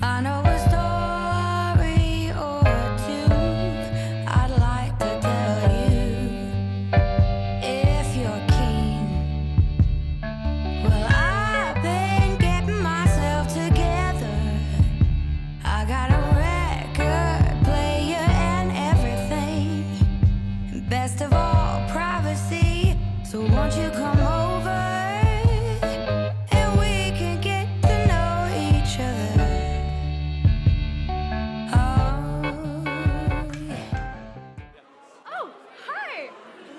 I know a story or two I'd like to tell you if you're keen. Well, I've been getting myself together. I got a record player and everything. Best of all, privacy. So won't you come over and we can get to know each other? Oh, hi!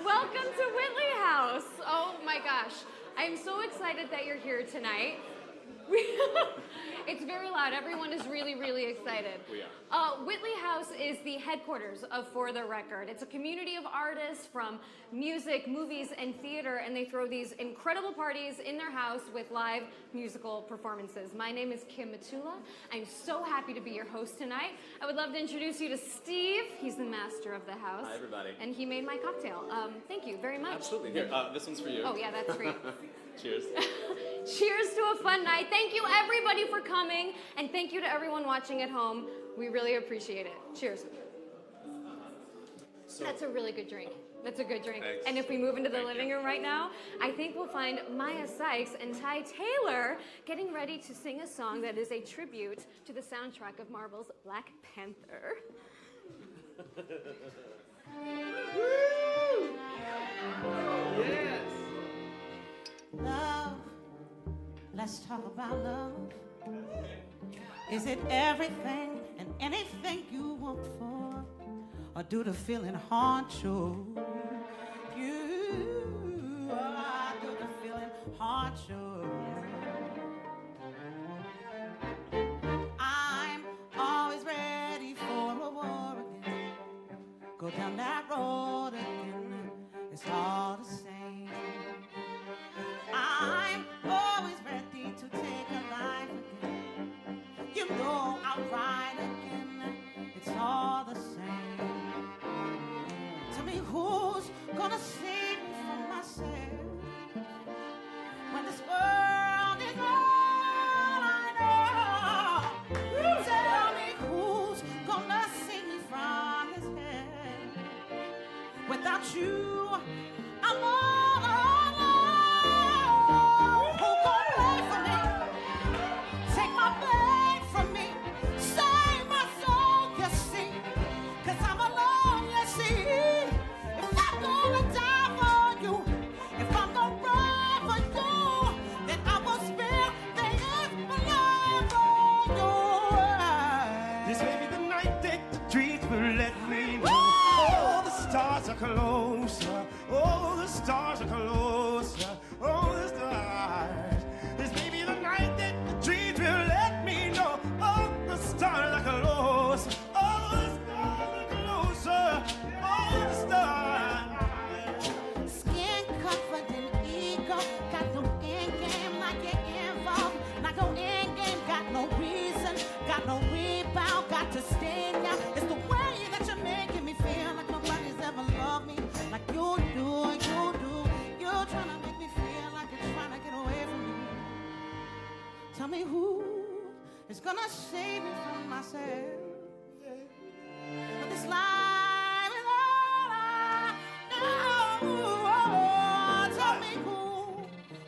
Welcome to Whitley House. Oh my gosh, I'm so excited that you're here tonight. It's very loud. Everyone is really, really excited. We are. Whitley House is the headquarters of For the Record. It's a community of artists from music, movies, and theater, and they throw these incredible parties in their house with live musical performances. My name is Kim Matula. I'm so happy to be your host tonight. I would love to introduce you to Steve. He's the master of the house. Hi, everybody. And he made my cocktail. Thank you very much. Absolutely. Here, this one's for you. Oh, yeah, that's for you. Cheers. Cheers to a fun night. Thank you, everybody, for coming, and thank you to everyone watching at home. We really appreciate it. Cheers. That's a really good drink. That's a good drink. Thanks. And if we move into the living room right now, I think we'll find Maiya Sykes and Ty Taylor getting ready to sing a song that is a tribute to the soundtrack of Marvel's Black Panther. Yes. Love, let's talk about love. Is it everything and anything you want for? Or do the feeling haunt you? Do the feeling haunt you? I'm always ready for a war again. Go down that road again. It's all the same. I'm always ready to take a life again. You know I'll ride again. It's all the same. Tell me who's gonna save me from myself when this world is all I know. Tell me who's gonna save me from this hell. Without you, I'm all alone. Who gon' pray for me? Take my pain from me. Save my soul, you see. 'Cause I'm alone, you see. If I'm gonna die for you, if I'm gonna run for you, then I will spare the end of my life for you. This may be the night that the dreams will let me know. Oh, the stars are closer. Oh, the stars are closer. Oh, the stars. This may be the night that the dreams will let me know. Oh, the stars are closer. Oh, the stars are closer. Oh, the stars. Skin covered in ego, got no end game, not get involved. Not no end game, got no reason, got no rebound, got to stand out. It's the way that you're making me feel like nobody's ever loved me like you do, you do. You're trying to make me feel like you're trying to get away from me. Tell me who is gonna save me from myself. But this life is all I know. Tell me who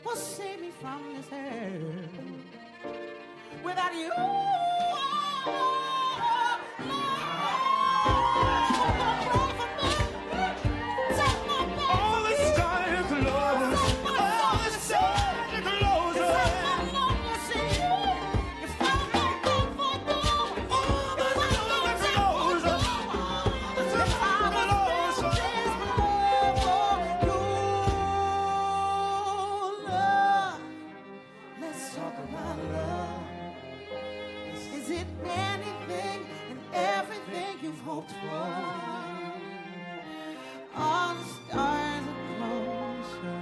will save me from this hell. Without you, All the stars are close. All the stars are closer. Let's talk about love. Is it anything and everything you've hoped for? All the stars are closer.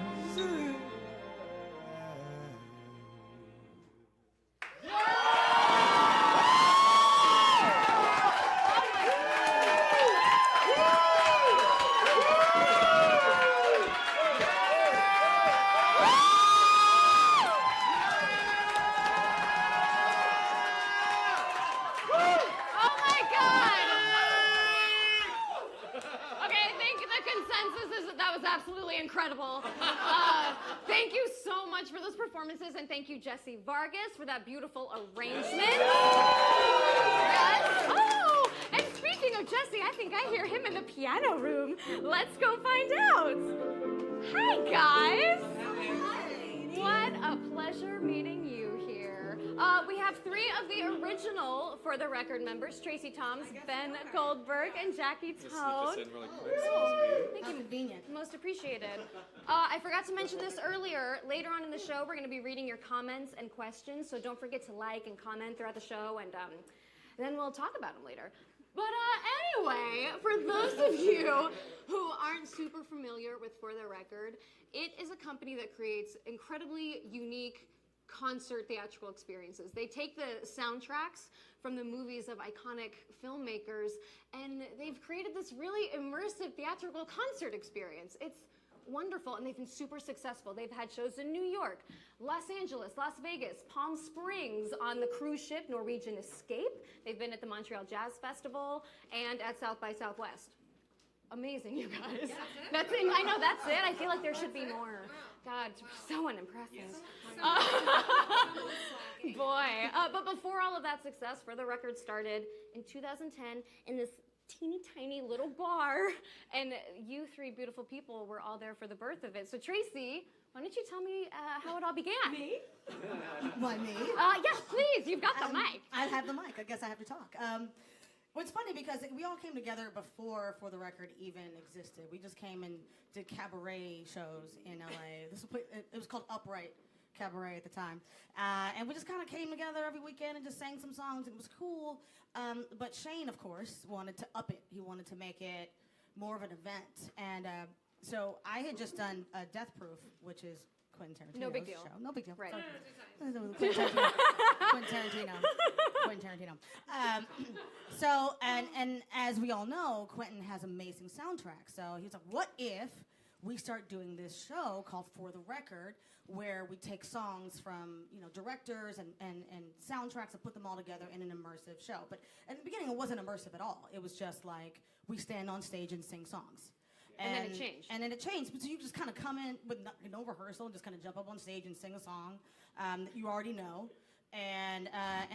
incredible. Thank you so much for those performances, and thank you, Jesse Vargas, for that beautiful arrangement. Yes. Oh, and speaking of Jesse, I think I hear him in the piano room. Let's go find out. Hi, guys. What a pleasure meeting you here. We have 3 of the original For the Record members, Tracy Toms, Ben Goldberg, and Jackie Tohn. Just in really quick. Thank you. Convenient. Most appreciated. I forgot to mention this earlier. Later on in the show, we're going to be reading your comments and questions, so don't forget to like and comment throughout the show, and then we'll talk about them later. But anyway, for those of you who aren't super familiar with For the Record, it is a company that creates incredibly unique concert theatrical experiences. They take the soundtracks from the movies of iconic filmmakers, and they've created this really immersive theatrical concert experience. It's wonderful, and they've been super successful. They've had shows in New York, Los Angeles, Las Vegas, Palm Springs, on the cruise ship Norwegian Escape. They've been at the Montreal Jazz Festival and at South by Southwest. Amazing, you guys. That's it. I know, that's it. I feel like there should be more. God, so unimpressive. Boy. But before all of that success, For the Record started in 2010 in this teeny tiny little bar, and you 3 beautiful people were all there for the birth of it. So Tracy, why don't you tell me how it all began? Me? Why, me? Yes, please. You've got the mic. I have the mic. I guess I have to talk. Well, it's funny because we all came together before For the Record even existed. We just came and did cabaret shows in LA. It was called Upright Cabaret at the time. And we just kind of came together every weekend and just sang some songs, and it was cool. But Shane, of course, wanted to up it. He wanted to make it more of an event. And so I had just done Death Proof, which is Quentin Tarantino's No big deal. show. No big deal. Right. Quentin Tarantino. So, and as we all know, Quentin has amazing soundtracks. So he was like, what if we start doing this show called For the Record, where we take songs from, directors and soundtracks and put them all together in an immersive show. But at the beginning, it wasn't immersive at all. It was just like, we stand on stage and sing songs. And then it changed. And then it changed. So you just kind of come in with no rehearsal and just kind of jump up on stage and sing a song that you already know. And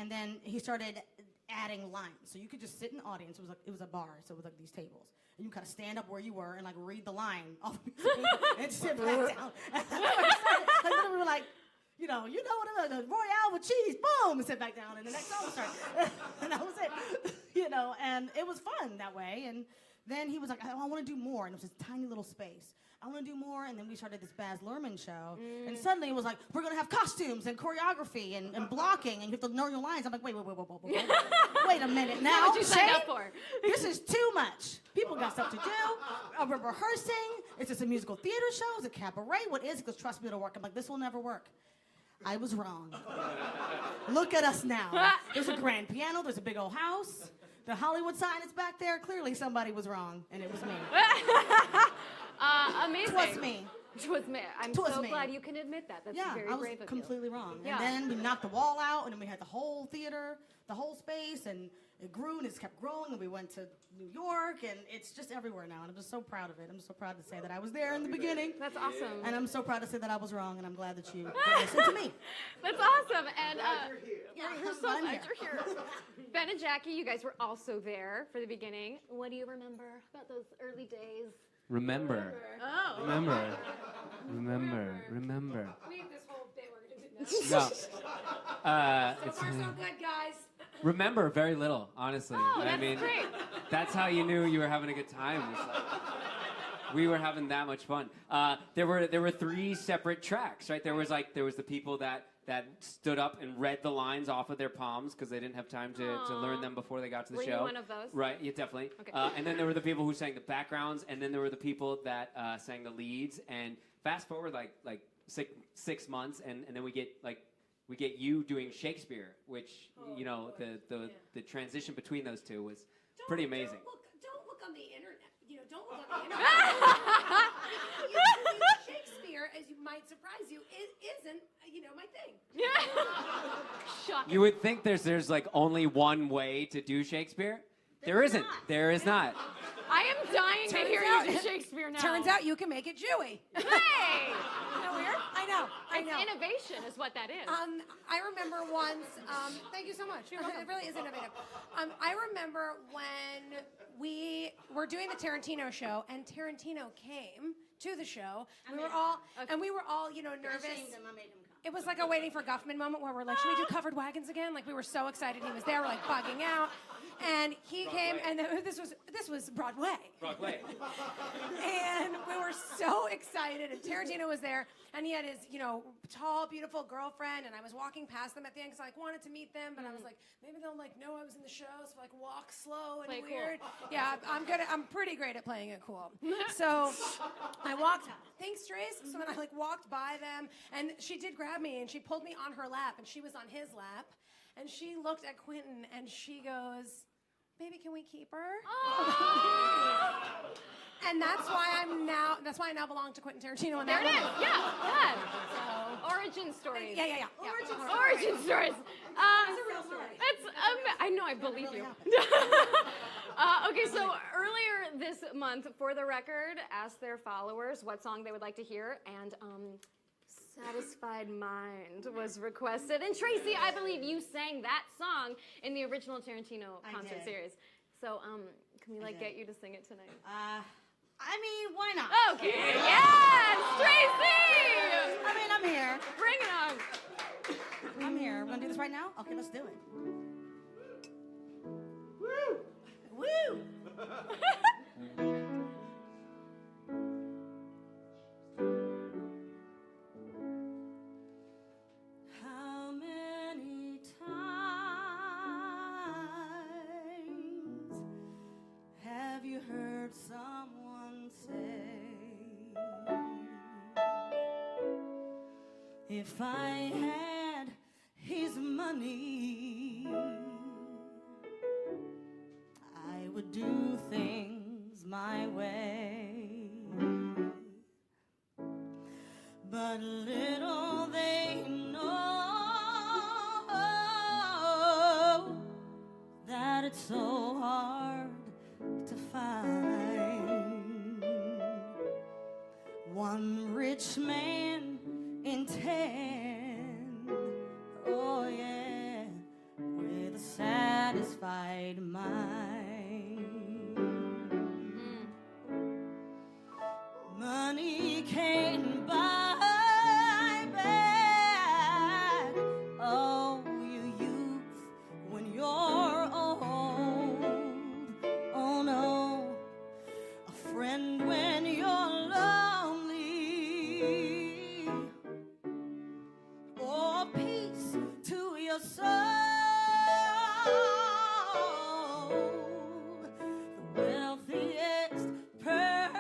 then he started adding lines. So you could just sit in the audience. It was a bar, so it was like these tables. And you kind of stand up where you were and like read the line off the piece of paper and sit back down. And then we were like, you know what it is, Royale with cheese, boom, and sit back down, and the next song started. And that was it, and it was fun that way. And then he was like, I want to do more, and it was this tiny little space. I want to do more, and then we started this Baz Luhrmann show, and suddenly it was like, we're going to have costumes and choreography and blocking, and you have to know your lines. I'm like, wait a minute now. What you signed up for? This is too much. People got stuff to do. We're rehearsing. Is this a musical theater show? Is it cabaret? What is it? Because trust me, it'll work. I'm like, this will never work. I was wrong. Look at us now. There's a grand piano. There's a big old house. The Hollywood sign is back there. Clearly somebody was wrong, and it was me. Amazing. Twas me. Twas me. I'm so glad you can admit that. That's very brave of you. I was completely wrong. Yeah. And then we knocked the wall out, and then we had the whole theater, the whole space, and it grew, and it's kept growing, and we went to New York, and it's just everywhere now, and I'm just so proud of it. I'm just so proud to say that I was there in the beginning. That's awesome. And I'm so proud to say that I was wrong, and I'm glad that you listened to me. That's awesome. And You're so glad you're here. Ben and Jackie, you guys were also there for the beginning. What do you remember about those early days? Remember. Oh. Remember. We have this whole bit we're going to do this. No. So far, so good, guys. Remember very little, honestly. Oh, that's great. That's how you knew you were having a good time. It's like, we were having that much fun. There were 3 separate tracks, right? There was the people that stood up and read the lines off of their palms because they didn't have time to learn them before they got to the show. Were you one of those? Right, yeah, definitely. Okay. And then there were the people who sang the backgrounds, and then there were the people that sang the leads. And fast forward like 6 months, and then we get you doing Shakespeare, which the transition between those two was pretty amazing. Don't look on the internet. Don't look on the internet. Shakespeare, as you might surprise you, isn't my thing. Shocking. You would think there's like only one way to do Shakespeare. There isn't. There is not. I am dying to hear you do Shakespeare now. Turns out you can make it Jewy. Hey! Isn't that weird? I know. It's innovation is what that is. I remember once, thank you so much. It really is innovative. I remember when we were doing the Tarantino show and Tarantino came to the show. We were all, nervous. It was like a waiting for Guffman moment where we're like, should we do covered wagons again? Like we were so excited he was there, we're like bugging out. And he came, and this was Broadway. Broadway. And we were so excited, and Tarantino was there, and he had his, tall, beautiful girlfriend, and I was walking past them at the end because I wanted to meet them, but I was like, maybe they'll know I was in the show, so walk slow and Play weird. cool. Yeah, I'm pretty great at playing it cool. So I walked, thanks, Trace. So then I walked by them, and she did grab me, and she pulled me on her lap, and she was on his lap, and she looked at Quentin, and she goes, baby, can we keep her? Oh. And that's why I now belong to Quentin Tarantino. There it is. Yeah. So, origin stories. Yeah. Origin stories. It's a real story. I know, I believe you. Okay, so earlier this month, For the Record, asked their followers what song they would like to hear, and Satisfied Mind was requested. And Tracy, I believe you sang that song in the original Tarantino concert series. So, can we get you to sing it tonight? Why not? Okay, yes, Tracy! I'm here. Bring it on. I'm here. We're gonna do this right now? Okay, let's do it. Woo! How many times have you heard someone say, if I had his money, I would do things my way. But little they know that it's so hard to find one rich man in 10, oh yeah, with a satisfied mind. Money can't buy back, oh, you youth, when you're old. Oh no, a friend when you're lonely, or peace to your soul. The wealthiest person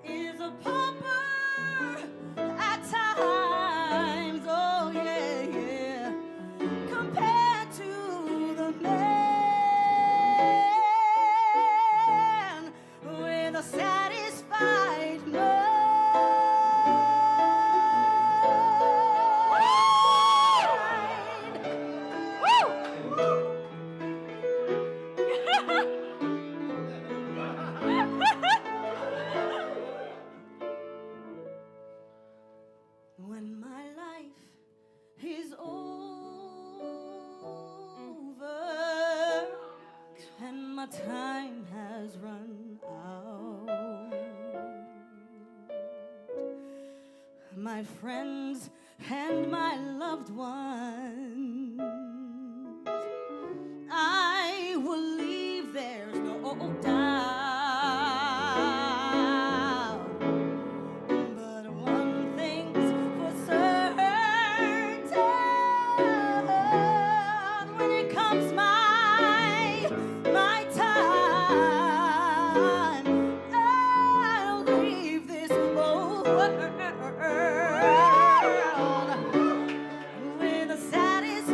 is a pauper at times. Oh yeah, compared to the man with a satisfied mind. When my life is over and my time has run out, my friends and my loved ones, I will leave, there's no doubt. But one thing's for certain, when it comes my time, I'll leave this world with a satisfied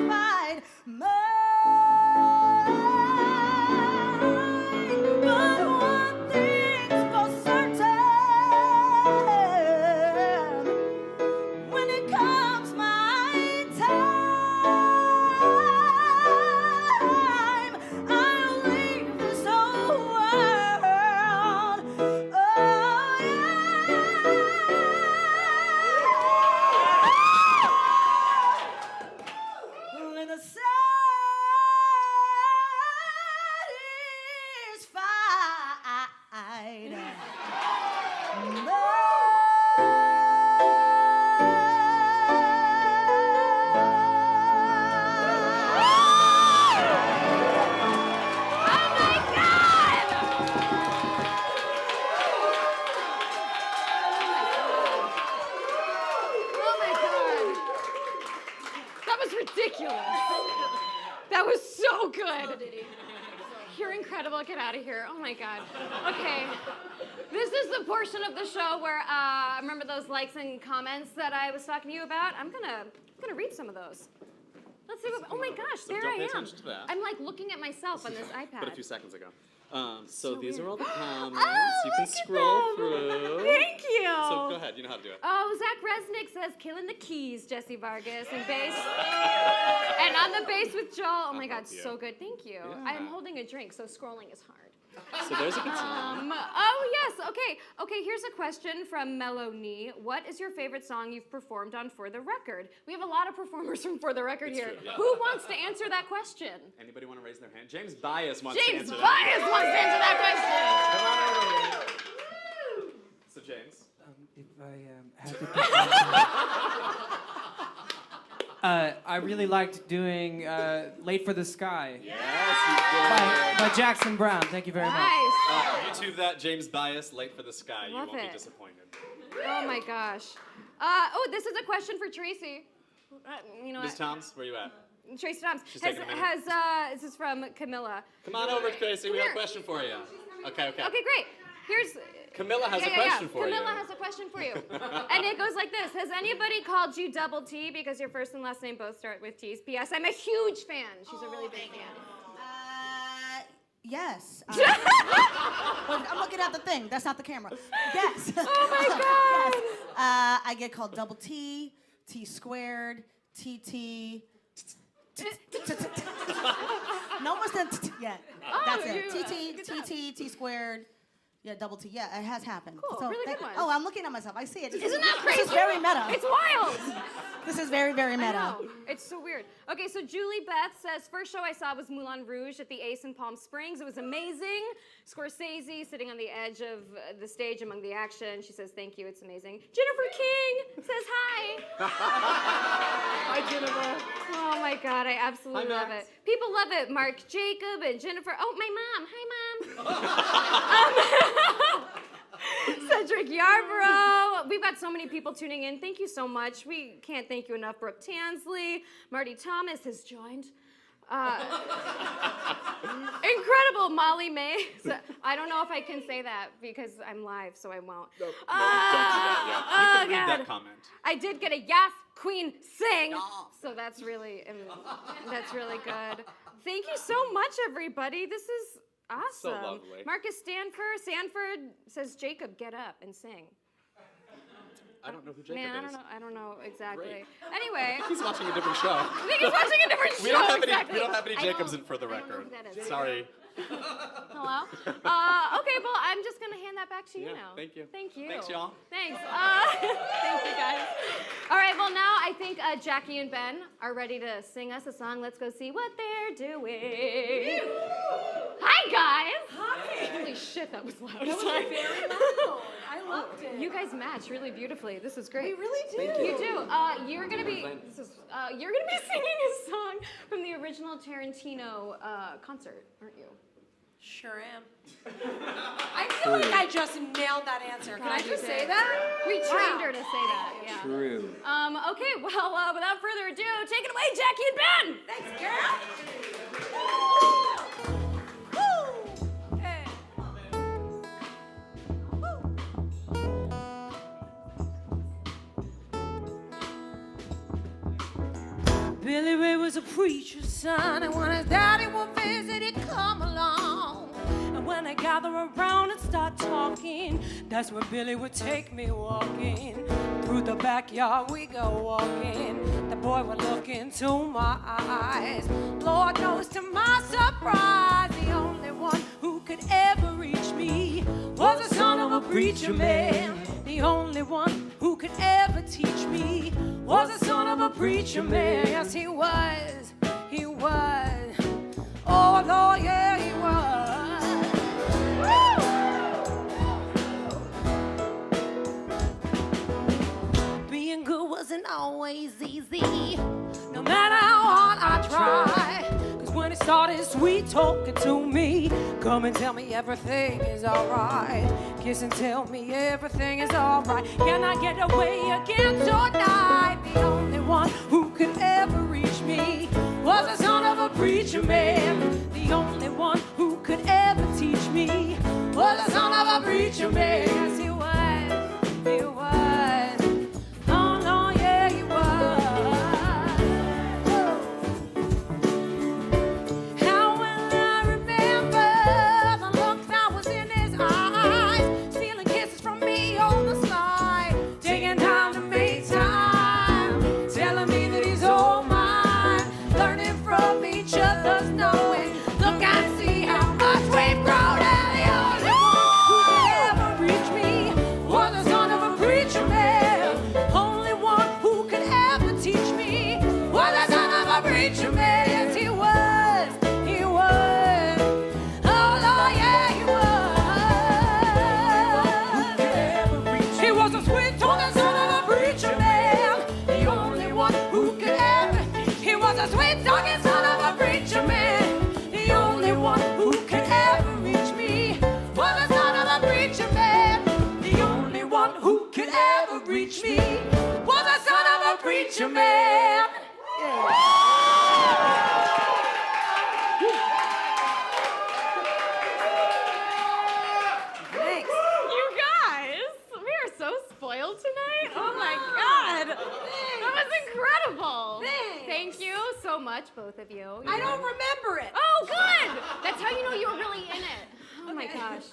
was ridiculous. That was so good. You're incredible. Get out of here. Oh my God. Okay. This is the portion of the show where remember those likes and comments that I was talking to you about? I'm gonna read some of those. Let's see what. Oh my gosh, So there don't I pay am. attention to that. I'm like looking at myself on this iPad. But a few seconds ago. So these weird. are all the comments. Oh, You can look at scroll them. through. Thank you. So go ahead. You know how to do it. Oh, Zach Resnick says, killing the keys, Jesse Vargas, and bass. And on the bass with Joel. Oh my God, so good. Thank you. Yeah. I'm holding a drink, so scrolling is hard. So there's a good song. Oh, yes. Okay, here's a question from Melanie. What is your favorite song you've performed on For the Record? We have a lot of performers from For the Record It's here. true, yeah. Who wants to answer that question? Anybody want to raise their hand? James Bias wants to James answer Bias that. wants to answer that question. Come on over here. So James. If I had to pick I really liked doing Late for the Sky Yes, you did. by Jackson Brown. Thank you very much. Nice. YouTube that, James Bias, Late for the Sky. Love You won't it. be disappointed. Oh my gosh. This is a question for Tracy. You know Ms. what? Toms, where you at? Tracy Toms. She's taking a minute. This is from Camilla. Come on over, Tracy. We have here. a question for you. Okay. Okay, great. Here's. Camilla has a question for you. Camilla has a question for you. And it goes like this. Has anybody called you Double T because your first and last name both start with T's? P.S. I'm a huge fan. She's a really big fan. Yes. Well, I'm looking at the thing. That's not the camera. Yes. Oh my God. Yes. I get called Double T, T squared, TT. No one's done yet. That's it. TT, T squared. Yeah, Double T. Yeah, it has happened. Cool, really good one. Oh, I'm looking at myself. I see it. Isn't that crazy? This is very meta. It's wild. This is very, very I meta. know. It's so weird. Okay, so Julie Beth says, first show I saw was Moulin Rouge at the Ace in Palm Springs. It was amazing. Scorsese sitting on the edge of the stage among the action. She says, thank you, it's amazing. Jennifer King says hi. Hi, Jennifer. Oh my God, I absolutely Hi, love Max. it. People love it. Mark Jacob and Jennifer. Oh, my mom. Hi, Mom. Cedric Yarborough. We've got so many people tuning in. Thank you so much. We can't thank you enough. Brooke Tansley. Marty Thomas has joined. Incredible, Molly May. So, I don't know if I can say that because I'm live, so I won't. No, don't do that yet. You can read that comment. I did get a yes, Queen, sing. So that's really good. Thank you so much, everybody. This is awesome. So lovely. Marcus Sanford says, Jacob, get up and sing. I don't know who Jacob Man, is. I don't know exactly. Great. Anyway. He's watching a different show. I think he's watching a different show. We don't have exactly. any. We don't have any I Jacobs don't- in For the I don't know Record. who that is. Sorry. Hello? Okay, well, I'm just going to hand that back to you Yeah, now. thank you. Thank you. Thanks, y'all. Thanks. Thank you, guys. All right, well, now I think Jackie and Ben are ready to sing us a song. Let's go see what they're doing. Hi, guys. Hi. Holy shit, that was loud. That was very loud. I loved it. You guys match really beautifully. This is great. We really do. You do. You're gonna be singing a song from the original Tarantino concert, aren't you? Sure am. I feel like I just nailed that answer. Can I God, you just say did. that? We trained Wow. her to say that. Yeah. True. Okay. Well, without further ado, take it away, Jackie and Ben. Thanks, girl. Hey. Billy Ray was a preacher's son, and when his daddy would visit, he'd come along. And when they gather around and start talking, that's when Billy would take me walking. Through the backyard we go walking. The boy would look into my eyes. Lord knows, to my surprise, the only one who could ever reach me was the son of a preacher man. The only one who could ever teach me was the son of a preacher man. Yes, he was. He was. Oh, Lord, yeah, he was. Woo! Being good wasn't always easy, no matter how hard I tried. Cause when it started sweet talking to me, come and tell me everything is alright. Kiss and tell me everything is alright. Can I get away again tonight? The only one who could ever reach me was the son of a preacher man. The only one who could ever teach me was the son of a preacher man. Yes, he was. He was. Oh, no, yeah, he was. How will I remember the look that was in his eyes, stealing kisses from me on the sly, taking time to make time, telling me that he's all mine, learning from each other's knowing. Look and see how much we've grown, and the only one who could ever reach me was the son of a preacher man. Only one who could ever teach me was the son of a preacher man. Yes, he was. He was. Oh, Lord, yeah, he was. He was a sweet-talking son of a preacher man. The only one who could ever. He was a sweet-talking son of a preacher man. The only one who could ever reach me was the son of a preacher man. The only one who could ever reach me was the son of a preacher man. Thanks. You guys, we are so spoiled tonight. Oh my God. That was incredible. Thanks. Thank you so much, both of you. I don't remember it. Oh, good. That's how you know you were really in it. Oh my gosh.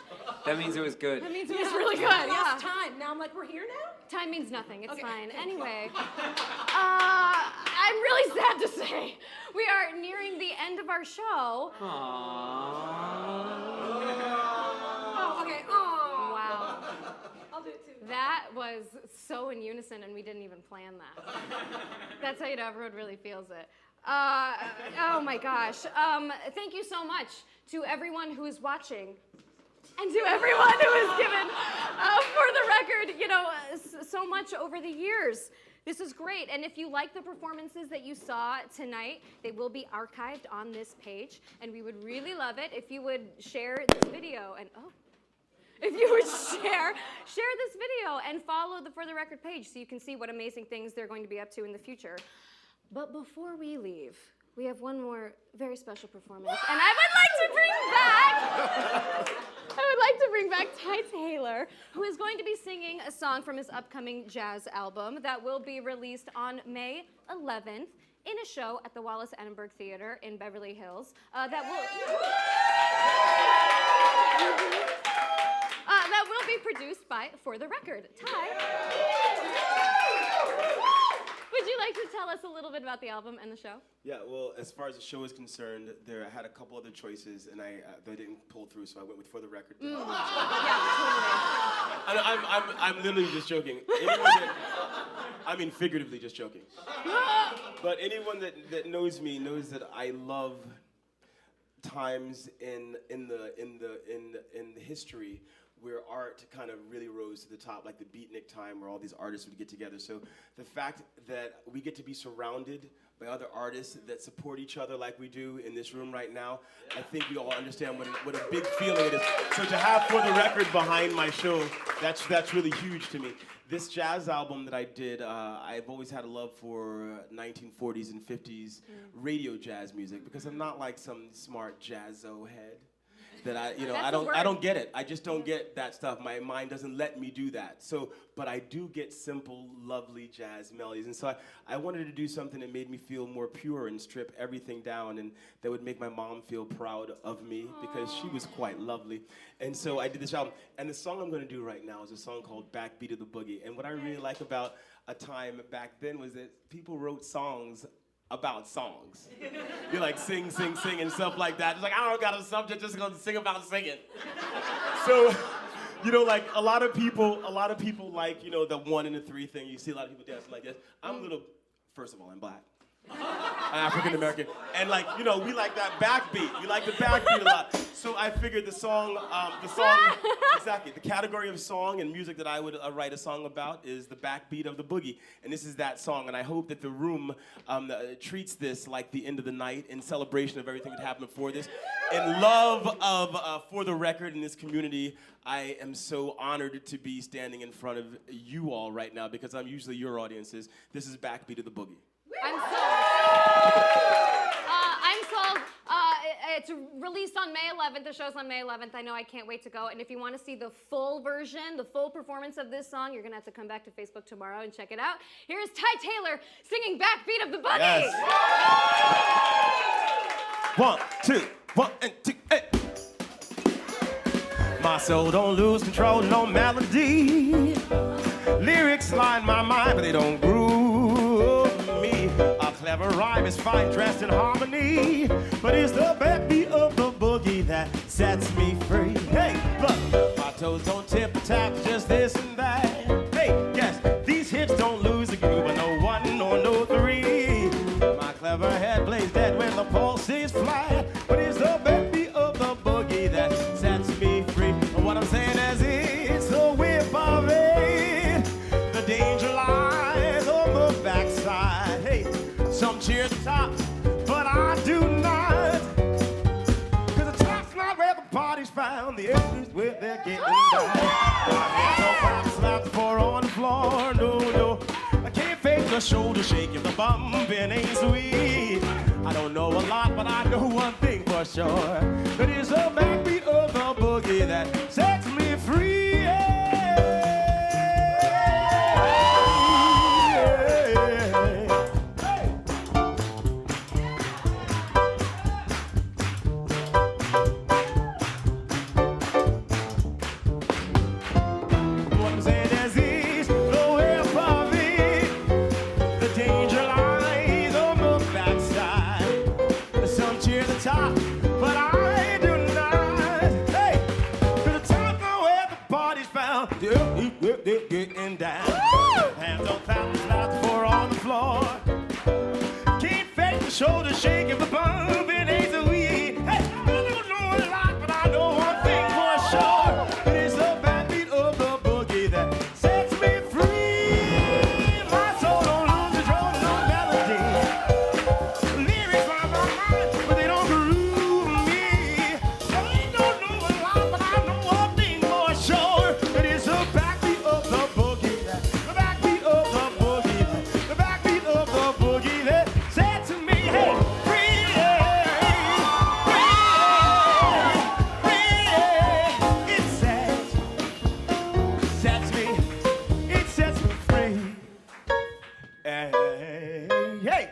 That means it was good. That means it was really good. I Yeah. lost time. Now I'm like, we're here now? Time means nothing. It's Okay. fine. Anyway, I'm really sad to say we are nearing the end of our show. Aww. Oh, okay. Oh. Wow. I'll do it too. That was so in unison, and we didn't even plan that. That's how you know everyone really feels it. Oh my gosh. Thank you so much to everyone who is watching. And to everyone who has given, for the record, you know, so much over the years. This is great. And if you like the performances that you saw tonight, they will be archived on this page. And we would really love it if you would share this video. And if you would share this video and follow the For the Record page so you can see what amazing things they're going to be up to in the future. But before we leave, we have one more very special performance. And I would like to bring back Ty Taylor, who is going to be singing a song from his upcoming jazz album that will be released on May 11th in a show at the Wallace Annenberg Theater in Beverly Hills. That will be produced by For the Record. Ty, would you like to tell us a little bit about the album and the show? Yeah, well, as far as the show is concerned, I had a couple other choices, and they didn't pull through, so I went with For the Record. Yeah, totally. I'm literally just joking. I mean, figuratively just joking. But anyone that knows me knows that I love times in the history where art kind of really rose to the top, like the beatnik time where all these artists would get together. So the fact that we get to be surrounded by other artists that support each other like we do in this room right now, I think you all understand what a big feeling it is. So to have For the Record behind my show, that's really huge to me. This jazz album that I did, I've always had a love for 1940s and 50s radio jazz music because I'm not like some smart jazzo head. That I don't get it. I just don't get that stuff. My mind doesn't let me do that. So, but I do get simple, lovely jazz melodies. And so I wanted to do something that made me feel more pure and strip everything down, and that would make my mom feel proud of me because she was quite lovely. And so I did this album. And the song I'm going to do right now is a song called Backbeat of the Boogie. And what I really like about a time back then was that people wrote songs about songs. You're like sing, sing, sing and stuff like that. It's like, I don't got a subject, just gonna sing about singing. So, you know, like a lot of people like, you know, the 1 and the 3 thing. You see a lot of people dancing like this. I'm a little, first of all, I'm black. I'm African American. And like, you know, we like that backbeat. We like the backbeat a lot. So I figured the song, exactly, the category of song and music that I would write a song about is the backbeat of the boogie. And this is that song. And I hope that the room treats this like the end of the night in celebration of everything that happened before this. In love of For the Record in this community, I am so honored to be standing in front of you all right now because I'm usually your audiences. This is Backbeat of the Boogie. I'm so I'm sold. It's released on May 11th. The show's on May 11th. I know I can't wait to go. And if you want to see the full version, the full performance of this song, you're going to have to come back to Facebook tomorrow and check it out. Here's Ty Taylor singing Backbeat of the Boogie. Yes. 1, 2, 1 and 2, hey. My soul don't lose control, no melody. Lyrics line my mind, but they don't groove me. A clever rhyme is fine, dressed in harmony, but it's the backbeat of the boogie that sets me free. Hey, look, my toes don't tip tap, just this and that. Hey, yes, these hips don't lose the groove, but no 1 or no 3. My clever head plays dead when the pulse is flat, but it's the backbeat of the boogie that sets me free. And what I'm saying is it's the whip of it. The danger lies on the backside. Hey, some cheer the top, but I do not. Cause the top's not where the party's found. The end is where they're getting down. Nobody slap the floor on the floor, no, no. I can't fake the shoulder shake if the bumping ain't sweet. I don't know a lot, but I know one thing for sure. It is the backbeat of the boogie that sets me free. What I'm saying is it's the whip of it. The danger lies on the backside. Some cheer the top, but I do not. Hey, to the top of where the party's found. Getting down. Hands on clap, slap the floor on the floor. Can't fake the shoulder shake if the bumping ain't so easy. Hey, I don't know a lot, but I know one thing for sure. It is the backbeat of the boogie that sets me free. My soul don't lose control, no melody. Lyrics on my mind, but they don't groove me. I don't know a lot, but I know one thing for sure. It is the backbeat of the boogie, the backbeat of the boogie, the backbeat of the boogie that sets me hey, free, free, free. It sets me free. Hey, hey.